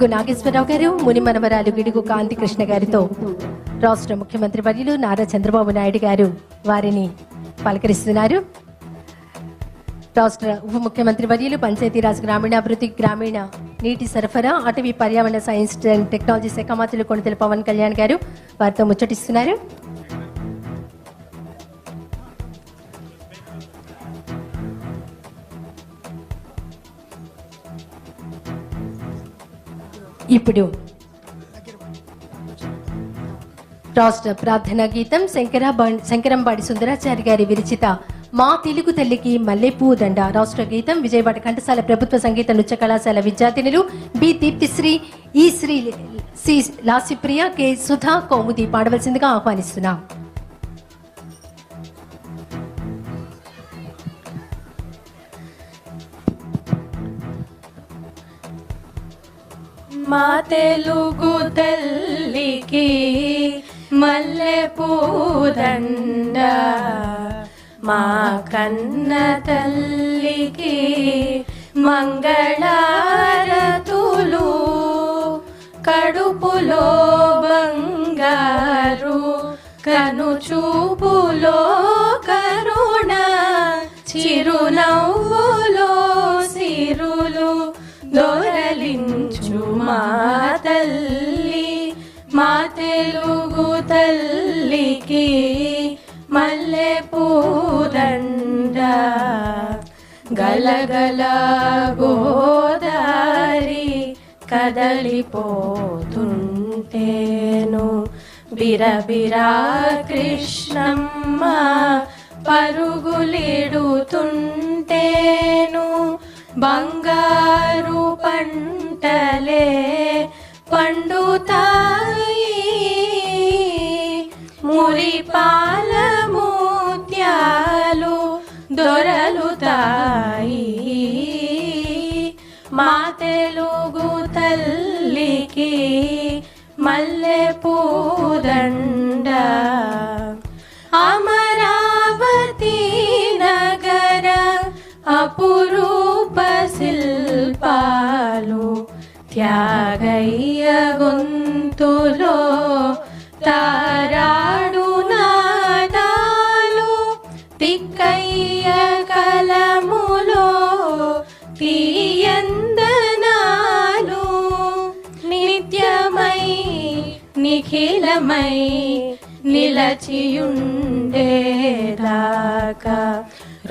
గిడుగు నాగేశ్వరరావు గారు, ముని మనవరాలు గిడుగు కాంతి కృష్ణ గారితో రాష్ట్ర ముఖ్యమంత్రి వర్యులు నారా చంద్రబాబు నాయుడు గారు వారిని పలకరిస్తున్నారు. రాష్ట్ర ఉప ముఖ్యమంత్రి వర్యులు పంచాయతీరాజ్ గ్రామీణాభివృద్ధి, గ్రామీణ నీటి సరఫరా, అటవీ పర్యావరణ సైన్స్ అండ్ టెక్నాలజీ శాఖ మంత్రులు కొణిదెల పవన్ కళ్యాణ్ గారు వారితో ముచ్చటిస్తున్నారు. ఇప్పుడు రాష్ట్ర ప్రార్థనా గీతం శంకరంబాడి సుందరాచారి గారి విరచిత మా తెలుగు తల్లికి మల్లెపూ దండ రాష్ట్ర గీతం విజయవాడ ఘంటసాల ప్రభుత్వ సంగీత నృత్య కళాశాల విద్యార్థినులు బి దీప్తిశ్రీ, ఈ శ్రీ, సి లాసిప్రియ, కె సుధా, కౌముది పాడవలసిందిగా ఆహ్వానిస్తున్నాం. మా తెలుగు తల్లికి మల్లెపూ దండ, మా కన్న తల్లికి మంగళారతులు, కడుపులో బంగారు కనుచూపులో కరుణ, చిరునవ్వులో సిరులు దొరలించు మా తల్లి, మా తెలుగు తల్లికి మల్లెపూ దండ. గలగల గోదారి కదలిపోతుంటేను, బిరబిరా కృష్ణమ్మ పరుగులిడుతుంటేను, బంగారు పంటలే పండుతాయి, మురిపాల ముత్యాలు దొరలుతాయి. మా తెలుగు తల్లికి మల్లెపూ దండ. అమరావతి నగర అపురూప శిల్పాలు, త్యాగయ్య గొంతులో తారాడు నాదాలు, తిక్కయ్య కలములో తీయందనాలు, నిత్యమై నిఖిలమై నిలచియుండేదాకా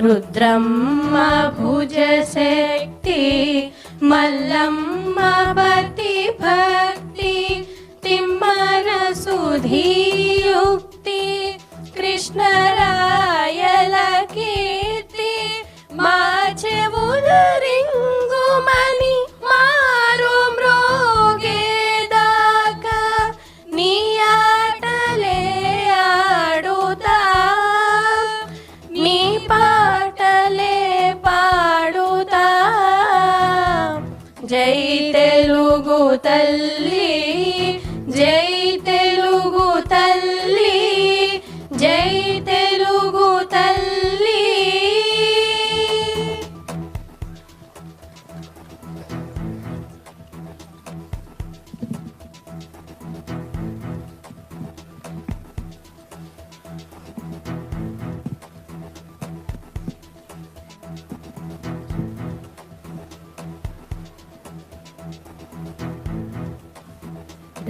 రుద్రమ్మ భుజ శక్తి, మల్లమ్మ భక్తి భక్తి, తిమ్మర సుధీయుక్తి, కృష్ణరాయల కీర్తి, మా చెవుల రింగుమని మారు మ్రోగేదాకా నీ ఆటలే ఆడుతా, నీ పాటలే పాడుతా. జై తెలుగు తల్లి, జై తెలుగు తల్లి, జై తెలుగు తల్లి.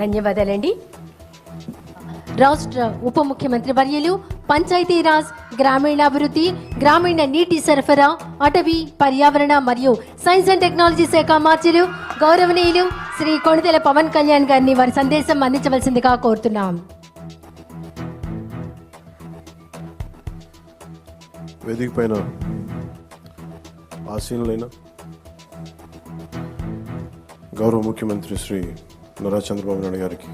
ధన్యవాదాలండి. రాష్ట్ర ఉప ముఖ్యమంత్రి వర్యులు పంచాయతీరాజ్, గ్రామీణాభివృద్ధి, గ్రామీణ నీటి సరఫరా, అటవీ పర్యావరణ మరియు సైన్స్ అండ్ టెక్నాలజీ శాఖ మంత్రులు గౌరవనీయులు శ్రీ కొణిదెల పవన్ కళ్యాణ్ గారిని వారి సందేశం అందించవలసిందిగా కోరుతున్నాం. వేదిక పైన ఆసీనులైన గౌరవ ముఖ్యమంత్రి శ్రీ నారా చంద్రబాబు నాయుడు గారికి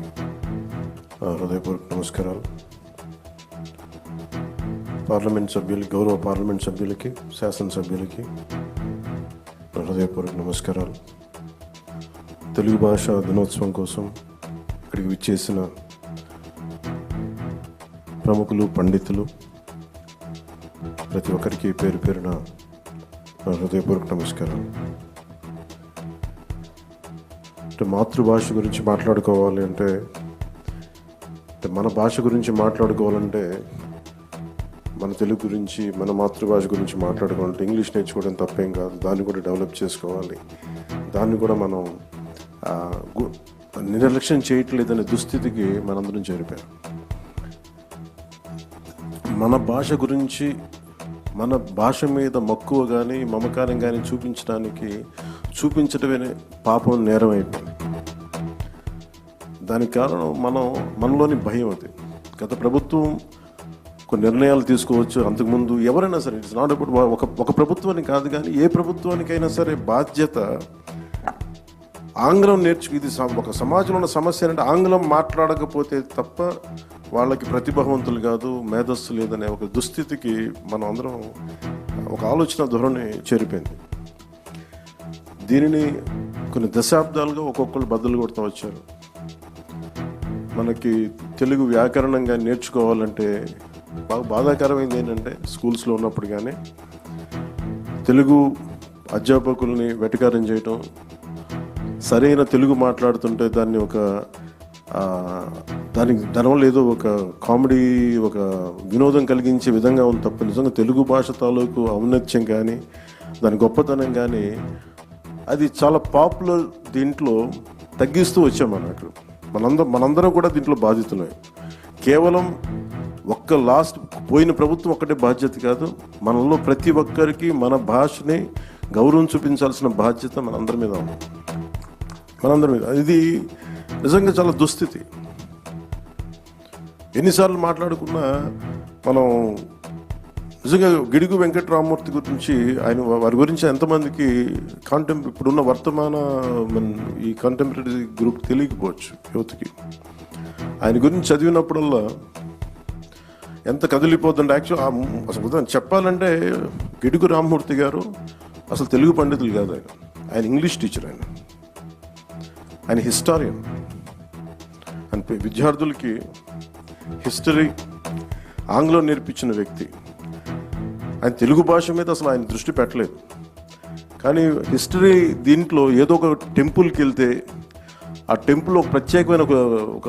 హృదయపూర్వక నమస్కారాలు. పార్లమెంట్ సభ్యులకి, గౌరవ పార్లమెంట్ సభ్యులకి, శాసనసభ్యులకి హృదయపూర్వక నమస్కారాలు. తెలుగు భాష దినోత్సవం కోసం ఇక్కడికి విచ్చేసిన ప్రముఖులు, పండితులు, ప్రతి ఒక్కరికి పేరు పేరున హృదయపూర్వక నమస్కారం. అంటే మాతృభాష గురించి మాట్లాడుకోవాలి అంటే మన భాష గురించి మాట్లాడుకోవాలంటే మన తెలుగు గురించి మన మాతృభాష గురించి మాట్లాడుకోవాలంటే ఇంగ్లీష్ నేర్చుకోవడం తప్పేం కాదు. దాన్ని కూడా డెవలప్ చేసుకోవాలి. దాన్ని కూడా మనం నిర్లక్ష్యం చేయట్లేదనే దుస్థితికి మనందరం చేరిపోయాం. మన భాష గురించి మన భాష మీద మక్కువ కానీ మమకారం కానీ చూపించడమే పాపం, నేరం అయిపోయింది. దానికి కారణం మనలోని భయం. అది గత ప్రభుత్వం కొన్ని నిర్ణయాలు తీసుకోవచ్చు. అంతకుముందు ఎవరైనా సరే, ఇట్స్ నాట్ అబౌట్ ఒక ప్రభుత్వానికి కాదు, కానీ ఏ ప్రభుత్వానికైనా సరే బాధ్యత ఆంగ్లం ఇది ఒక సమాజంలో ఉన్న సమస్య అంటే ఆంగ్లం మాట్లాడకపోతే తప్ప వాళ్ళకి ప్రతిభావంతులు కాదు, మేధస్సు లేదనే ఒక దుస్థితికి మనం అందరం ఒక ఆలోచన ధోరణి చేరిపోయింది. దీనిని కొన్ని దశాబ్దాలుగా ఒక్కొక్కరు బద్దలు కొడుతూ వచ్చారు. మనకి తెలుగు వ్యాకరణంగా నేర్చుకోవాలంటే బాగా బాధాకరమైంది ఏంటంటే, స్కూల్స్లో ఉన్నప్పుడు కానీ తెలుగు అధ్యాపకుల్ని వెటకారం చేయటం, సరైన తెలుగు మాట్లాడుతుంటే దానివల్ల ఏదో ఒక కామెడీ, ఒక వినోదం కలిగించే విధంగా ఉంది తప్ప నిజంగా తెలుగు భాష తాలూకు ఔన్నత్యం కానీ దాని గొప్పతనం కానీ అది చాలా పాపులర్ దీంట్లో తగ్గిస్తూ వచ్చాం. మనందరం కూడా దీంట్లో బాధితులే. కేవలం పోయిన ప్రభుత్వం ఒక్కటే బాధ్యత కాదు, మనలో ప్రతి ఒక్కరికి మన భాషని గౌరవం చూపించాల్సిన బాధ్యత మనందరి మీద ఉంది. ఇది నిజంగా చాలా దుస్థితి. ఎన్నిసార్లు మాట్లాడుకున్నా మనం నిజంగా గిడుగు వెంకటరామమూర్తి గురించి వారి గురించి ఎంతమందికి ఇప్పుడున్న వర్తమాన ఈ కంటెంపరీ గ్రూప్ తెలియకపోవచ్చు యువతకి. ఆయన గురించి చదివినప్పుడల్లా ఎంత కదిలిపోతుంటే, అసలు చెప్పాలంటే గిడుగు రామమూర్తి గారు అసలు తెలుగు పండితులు కాదు. ఆయన ఇంగ్లీష్ టీచర్. ఆయన హిస్టారియన్. ఆయన విద్యార్థులకి హిస్టరీ ఆంగ్లం నేర్పించిన వ్యక్తి. ఆయన తెలుగు భాష మీద అసలు ఆయన దృష్టి పెట్టలేదు. కానీ హిస్టరీ దీంట్లో ఏదో ఒక టెంపుల్కి వెళ్తే ఆ టెంపుల్ ఒక ప్రత్యేకమైన ఒక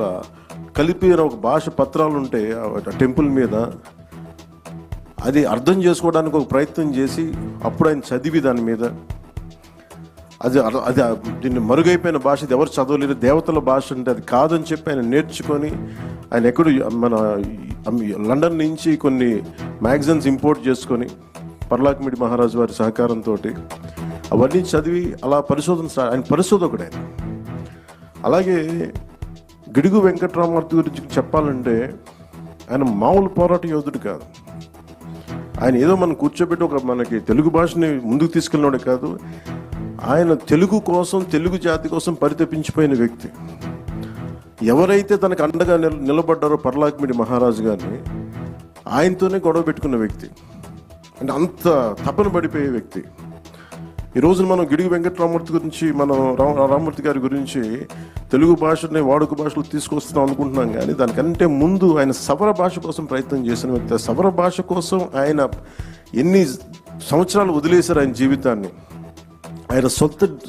కలిపిన ఒక భాష పత్రాలు ఉంటే ఆ టెంపుల్ మీద అది అర్థం చేసుకోవడానికి ఒక ప్రయత్నం చేసి అప్పుడు ఆయన చదివి దాని మీద అది దీన్ని మరుగైపోయిన భాష, ఇది ఎవరు చదవలేరు, దేవతల భాష అంటే అది కాదని చెప్పి ఆయన నేర్చుకొని ఆయన మన లండన్ నుంచి కొన్ని మ్యాగజైన్స్ ఇంపోర్ట్ చేసుకొని పర్లాకిమిడి మహారాజు వారి సహకారంతో అవన్నీ చదివి అలా ఆయన పరిశోధకుడు. అలాగే గిడుగు వెంకటరామమూర్తి గురించి చెప్పాలంటే ఆయన మామూలు పోరాట యోధుడు కాదు. ఆయన ఏదో మనం కూర్చోబెట్టి మనకి తెలుగు భాషని ముందుకు తీసుకెళ్ళినోడే కాదు, ఆయన తెలుగు కోసం, తెలుగు జాతి కోసం పరితపించిపోయిన వ్యక్తి. ఎవరైతే తనకు అండగా నిలబడ్డారో పర్లాకిమిడి మహారాజు గారిని ఆయనతోనే గొడవ పెట్టుకున్న వ్యక్తి. అంటే అంత తపన పడిపోయే వ్యక్తి. ఈ రోజున మనం గిడుగు వెంకటరామమూర్తి గురించి, మనం రామమూర్తి గారి గురించి తెలుగు భాషని వాడుక భాషలో తీసుకొస్తున్నాం అనుకుంటున్నాం, కానీ దానికంటే ముందు ఆయన సవర భాష కోసం ప్రయత్నం చేసిన వ్యక్తి. సవర భాష కోసం ఆయన ఎన్ని సంవత్సరాలు వదిలేశారు ఆయన జీవితాన్ని. ఆయన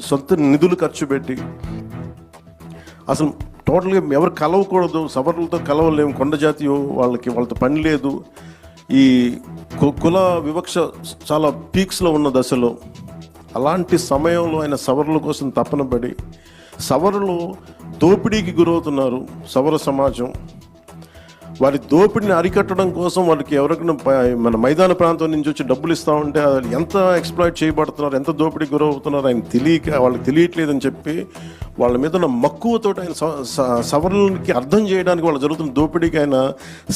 సొంత నిధులు ఖర్చు పెట్టి అసలు టోటల్గా ఎవరు కలవకూడదు, సవర్లతో కలవలేము, కొండ జాతి వాళ్ళతో పని లేదు, ఈ కుల వివక్ష చాలా పీక్స్లో ఉన్న దశలో, అలాంటి సమయంలో ఆయన సవర్ల కోసం తపన పడి, సవరులు దోపిడీకి గురవుతున్నారు సవర సమాజం, వారి దోపిడిని అరికట్టడం కోసం వాళ్ళకి ఎవరికైనా మన మైదాన ప్రాంతం నుంచి వచ్చి డబ్బులు ఇస్తామంటే ఎంత ఎక్స్ప్లాయిట్ చేయబడుతున్నారు, ఎంత దోపిడీకి గురవుతున్నారు ఆయన వాళ్ళకి తెలియట్లేదని చెప్పి వాళ్ళ మీద ఉన్న మక్కువతో ఆయన సవరులకి అర్థం చేయడానికి వాళ్ళు జరుగుతున్న దోపిడీకి ఆయన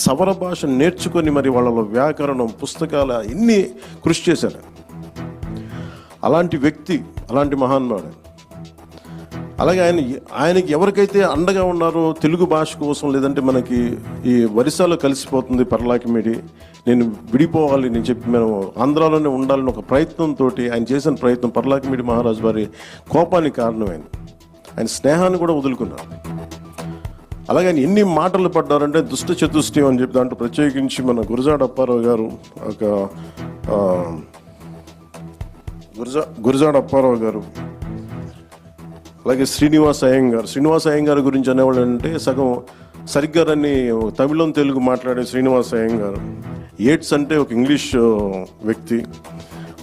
సవర భాష నేర్చుకొని మరి వాళ్ళలో వ్యాకరణం, పుస్తకాలు ఇన్ని కృషి చేశారు. అలాంటి వ్యక్తి, అలాంటి మహానుభావుడు. అలాగే ఆయనకి ఎవరికైతే అండగా ఉన్నారో తెలుగు భాష కోసం, లేదంటే మనకి ఈ వరిసాలో కలిసిపోతుంది పర్లాకిమిడి, నేను విడిపోవాలి నేను చెప్పి మేము ఆంధ్రాలోనే ఉండాలని ఒక ప్రయత్నంతో ఆయన చేసిన ప్రయత్నం పర్లాకిమిడి మహారాజు వారి కోపానికి కారణమైంది. ఆయన స్నేహాన్ని కూడా వదులుకున్నారు. అలాగే ఆయన ఎన్ని మాటలు పడ్డారంటే దుష్ట చతుష్టయం అని చెప్పి దాంట్లో ప్రత్యేకించి మన గురజాడ అప్పారావు గారు గురజాడ అప్పారావు గారు అలాగే శ్రీనివాస్ అయ్యంగార్ గురించి అనేవాళ్ళు అంటే సగం సరిగ్గా రన్ని తమిళం తెలుగు మాట్లాడే శ్రీనివాస్ అయ్యంగార్. ఏట్స్ అంటే ఒక ఇంగ్లీష్ వ్యక్తి.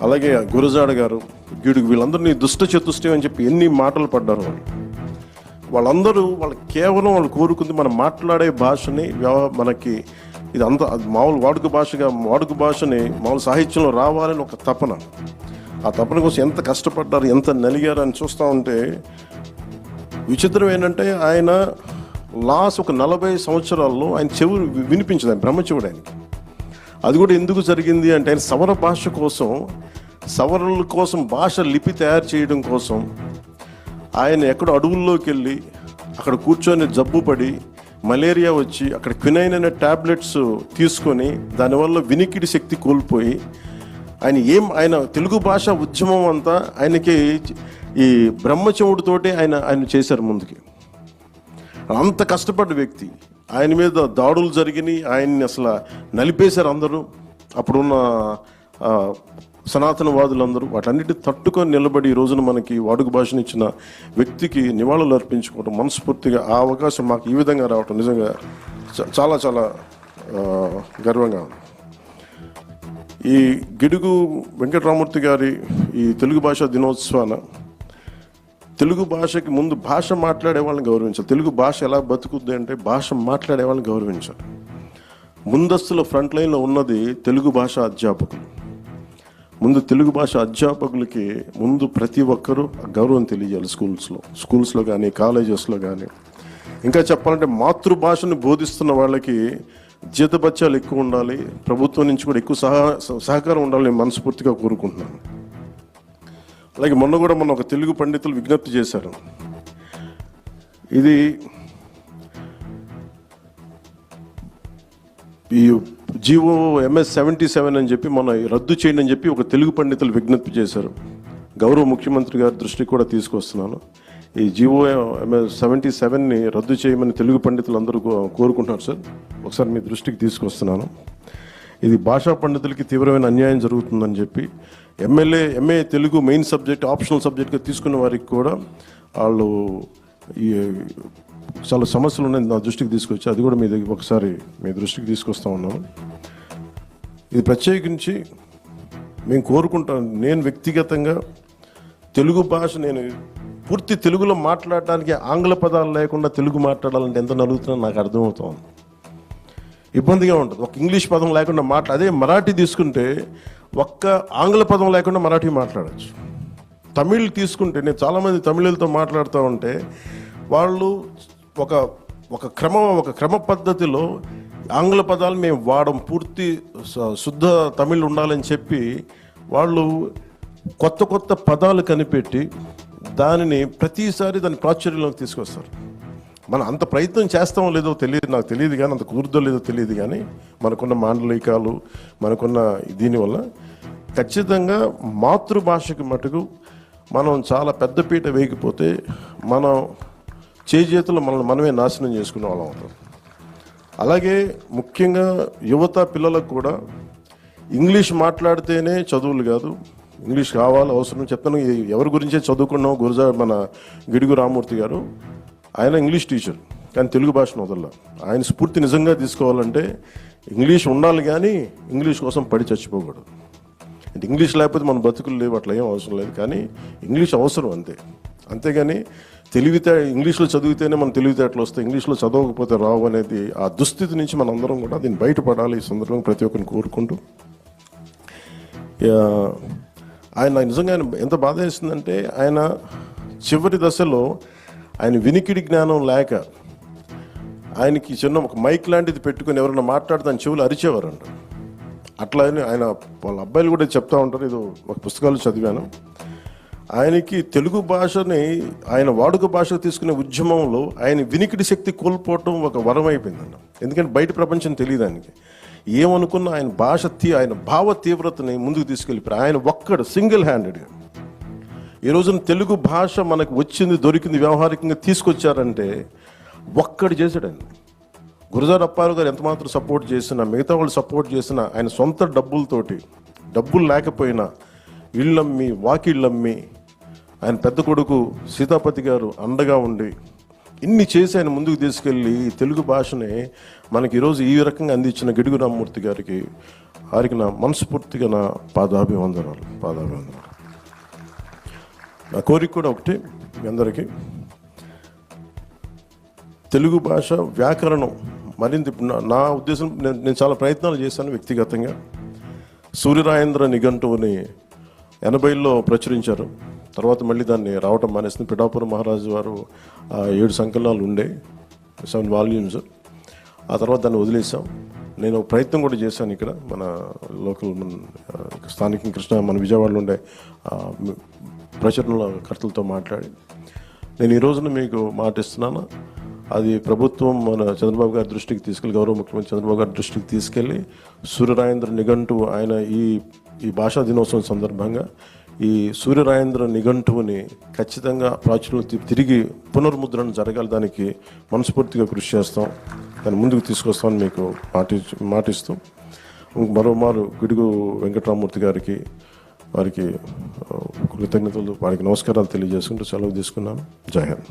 అలాగే గురజాడ గారు, గిడుగు, వీళ్ళందరినీ దుష్ట చతుష్టయం అని చెప్పి ఎన్ని మాటలు పడ్డారు వాళ్ళందరూ. వాళ్ళు కేవలం వాళ్ళు కోరుకుంది మనం మాట్లాడే భాషని మనకి ఇది అంత మామూలు వాడుక భాషని మామూలు సాహిత్యంలో రావాలని ఒక తపన. ఆ తపన కోసం ఎంత కష్టపడ్డారు, ఎంత నలిగారు అని చూస్తూ ఉంటే విచిత్రం ఏంటంటే ఆయన ఒక 40 సంవత్సరాల్లో ఆయన చెవులు వినిపించదు, ఆయన బ్రహ్మచెవుడు ఆయనకి. అది కూడా ఎందుకు జరిగింది అంటే ఆయన సవరల కోసం భాష లిపి తయారు చేయడం కోసం ఆయన ఎక్కడో అడవుల్లోకి వెళ్ళి అక్కడ కూర్చొని జబ్బు పడి మలేరియా వచ్చి అక్కడ క్వినైన్ అనే ట్యాబ్లెట్స్ తీసుకొని దానివల్ల వినికిడి శక్తి కోల్పోయి ఆయన తెలుగు భాష ఉద్యమం అంతా ఆయనకి ఈ బ్రహ్మచెవుడితోటే ఆయన చేశారు ముందుకి. అంత కష్టపడ్డ వ్యక్తి. ఆయన మీద దాడులు జరిగినాయి, ఆయన్ని అసలు నలిపేశారు అందరూ. అప్పుడున్న సనాతనవాదులందరూ వాటన్నిటిని తట్టుకొని నిలబడి ఈ రోజున మనకి వాడుక భాషను ఇచ్చిన వ్యక్తికి నివాళులు అర్పించుకోవడం మనస్ఫూర్తిగా ఆ అవకాశం మాకు ఈ విధంగా రావటం నిజంగా చాలా చాలా గర్వంగా ఉంది. ఈ గిడుగు వెంకటరామూర్తి గారి ఈ తెలుగు భాషా దినోత్సవాన తెలుగు భాషకి ముందు భాష మాట్లాడే వాళ్ళని గౌరవించాలి. తెలుగు భాష ఎలా బతుకుద్ది అంటే భాష మాట్లాడే వాళ్ళని గౌరవించాలి. ముందస్తులో ఫ్రంట్ లైన్లో ఉన్నది తెలుగు భాష అధ్యాపకులు. ముందు తెలుగు భాష అధ్యాపకులకి ముందు ప్రతి ఒక్కరూ గౌరవం తెలియజేయాలి. స్కూల్స్లో కానీ కాలేజెస్లో కానీ. ఇంకా చెప్పాలంటే మాతృభాషను బోధిస్తున్న వాళ్ళకి జీతభత్యాలు ఎక్కువ ఉండాలి, ప్రభుత్వం నుంచి కూడా ఎక్కువ సహకారం ఉండాలని మనస్ఫూర్తిగా కోరుకుంటున్నాను. అలాగే మొన్న ఒక తెలుగు పండితులు విజ్ఞప్తి చేశారు. ఇది ఈ జీవో MS 77 అని చెప్పి మొన్న రద్దు చేయండి అని చెప్పి ఒక తెలుగు పండితులు విజ్ఞప్తి చేశారు. గౌరవ ముఖ్యమంత్రి గారి దృష్టికి కూడా తీసుకొస్తున్నాను. ఈ జీవో MS 77ని రద్దు చేయమని తెలుగు పండితులు అందరూ కోరుకుంటున్నారు సార్. ఒకసారి మీ దృష్టికి తీసుకొస్తున్నాను. ఇది భాషా పండితులకి తీవ్రమైన అన్యాయం జరుగుతుందని చెప్పి MA Telugu main subject optional సబ్జెక్ట్గా తీసుకున్న వారికి కూడా వాళ్ళు ఈ చాలా సమస్యలు ఉన్నాయి నా దృష్టికి తీసుకొచ్చి అది కూడా ఒకసారి మీ దృష్టికి తీసుకొస్తా ఉన్నాను. ఇది ప్రత్యేకించి మేము కోరుకుంటాం. నేను వ్యక్తిగతంగా తెలుగు భాష నేను పూర్తి తెలుగులో మాట్లాడడానికి ఆంగ్ల పదాలు లేకుండా తెలుగు మాట్లాడాలంటే ఎంత నలుగుతున్నా నాకు అర్థమవుతుంది. ఇబ్బందిగా ఉంటుంది. ఒక ఇంగ్లీష్ పదం లేకుండా అదే మరాఠీ తీసుకుంటే ఒక్క ఆంగ్ల పదం లేకుండా మరాఠీ మాట్లాడచ్చు. తమిళ్ తీసుకుంటే నేను చాలామంది తమిళులతో మాట్లాడుతూ ఉంటే వాళ్ళు ఒక క్రమ పద్ధతిలో ఆంగ్ల పదాలు మేము వాడం, పూర్తి శుద్ధ తమిళ్ ఉండాలని చెప్పి వాళ్ళు కొత్త పదాలు కనిపెట్టి దానిని ప్రతిసారి దాని ప్రాచుర్యంలోకి తీసుకొస్తారు. మనం అంత ప్రయత్నం చేస్తామో లేదో నాకు తెలియదు కానీ అంత కుదురుదో లేదో తెలియదు కానీ మనకున్న మాండలికాలు మనకున్న దీనివల్ల ఖచ్చితంగా మాతృభాషకి మటుకు మనం చాలా పెద్దపీట వేయకపోతే మనం చేతులు మనమే నాశనం చేసుకునే వాళ్ళం అవుతాం. అలాగే ముఖ్యంగా యువత పిల్లలకు కూడా ఇంగ్లీష్ మాట్లాడితేనే చదువులు కాదు, ఇంగ్లీష్ కావాలి అవసరం. చెప్తాను ఎవరి గురించే చదువుకున్నాం. మన గిడుగు రామూర్తి గారు ఆయన ఇంగ్లీష్ టీచర్ కానీ తెలుగు భాషను వదల. ఆయన స్ఫూర్తి నిజంగా తీసుకోవాలంటే ఇంగ్లీష్ ఉండాలి కానీ ఇంగ్లీష్ కోసం పడి చచ్చిపోకూడదు. అంటే ఇంగ్లీష్ లేకపోతే మన బతుకులు లేవు, అట్లా ఏం అవసరం లేదు. కానీ ఇంగ్లీష్ అవసరం అంతేగాని ఇంగ్లీష్లో చదివితేనే మన తెలివితేటలు వస్తాయి, ఇంగ్లీష్లో చదవకపోతే రావు అనేది ఆ దుస్థితి నుంచి మనందరం కూడా దీన్ని బయటపడాలి. ఈ సందర్భంగా ప్రతి ఒక్కరిని కోరుకుంటూ ఆయన నిజంగా ఎంత బాధ వేస్తుందంటే ఆయన చివరి దశలో ఆయన వినికిడి జ్ఞానం లేక ఆయనకి ఒక మైక్ లాంటిది పెట్టుకుని ఎవరైనా మాట్లాడితే ఆయన చెవులు అరిచేవారంట. అట్లా ఆయన వాళ్ళ అబ్బాయిలు కూడా చెప్తా ఉంటారు. ఇది ఒక పుస్తకాలు చదివాను. ఆయనకి తెలుగు భాషని ఆయన వాడుక భాషకు తీసుకునే ఉద్యమంలో ఆయన వినికిడి శక్తి కోల్పోవటం ఒక వరం అయిపోయిందన్న. ఎందుకంటే బయట ప్రపంచం తెలియదు ఆయనకి. ఏమనుకున్న ఆయన భావ తీవ్రతని ముందుకు తీసుకెళ్ళిపోయారు. ఆయన ఒక్కడు సింగిల్ హ్యాండెడ్గా ఈ రోజున తెలుగు భాష మనకు వచ్చింది, దొరికింది, వ్యావహారికంగా తీసుకొచ్చారంటే ఒక్కడు చేశాడండి. గురజాడ అప్పారావు గారు ఎంత మాత్రం సపోర్ట్ చేసినా, మిగతా వాళ్ళు సపోర్ట్ చేసినా, ఆయన సొంత డబ్బులు లేకపోయినా ఇళ్ళమ్మి వాకిళ్ళమ్మి ఆయన పెద్ద కొడుకు సీతాపతి గారు అండగా ఉండి ఇన్ని చేసి ఆయన ముందుకు తీసుకెళ్ళి తెలుగు భాషని మనకి ఈరోజు ఈ రకంగా అందించిన గిడుగు రామ్మూర్తి గారికి వారికి నా మనస్ఫూర్తిగా నా పాదాభివందనాలు. నా కోరిక కూడా ఒకటి, మీ అందరికీ తెలుగు భాష వ్యాకరణం మరింత నా ఉద్దేశం, నేను చాలా ప్రయత్నాలు చేశాను వ్యక్తిగతంగా. సూర్యరాయేంద్ర నిఘంటువుని 80లో ప్రచురించారు. తర్వాత మళ్ళీ దాన్ని రావటం మానేసింది. పిఠాపురం మహారాజు వారు 7 సంకలనాలు ఉండే, 7 వాల్యూమ్స్. ఆ తర్వాత దాన్ని వదిలేసాం. నేను ప్రయత్నం కూడా చేశాను ఇక్కడ మన లోకల్ స్థానిక మన విజయవాడలో ఉండే ప్రచురణకర్తలతో మాట్లాడి నేను ఈ రోజున మీకు మాటిస్తున్నాను. అది ప్రభుత్వం మన చంద్రబాబు గారి దృష్టికి తీసుకెళ్ళి, గౌరవ ముఖ్యమంత్రి చంద్రబాబు గారి దృష్టికి తీసుకెళ్ళి సూర్యరాయేంద్ర నిఘంటువు ఆయన ఈ భాషా దినోత్సవం సందర్భంగా ఈ సూర్యరాయేంద్ర నిఘంటువుని ఖచ్చితంగా ప్రాచుర్యం తిరిగి పునర్ముద్రణ జరగాలి. దానికి మనస్ఫూర్తిగా కృషి చేస్తాం, దాన్ని ముందుకు తీసుకొస్తామని మీకు మాటిస్తూ మరోమారు గిడుగు వెంకటరామమూర్తి గారికి వారికి కృతజ్ఞతలు, వారికి నమస్కారాలు తెలియజేసుకుంటూ సెలవు తీసుకున్నాను. జై హింద్.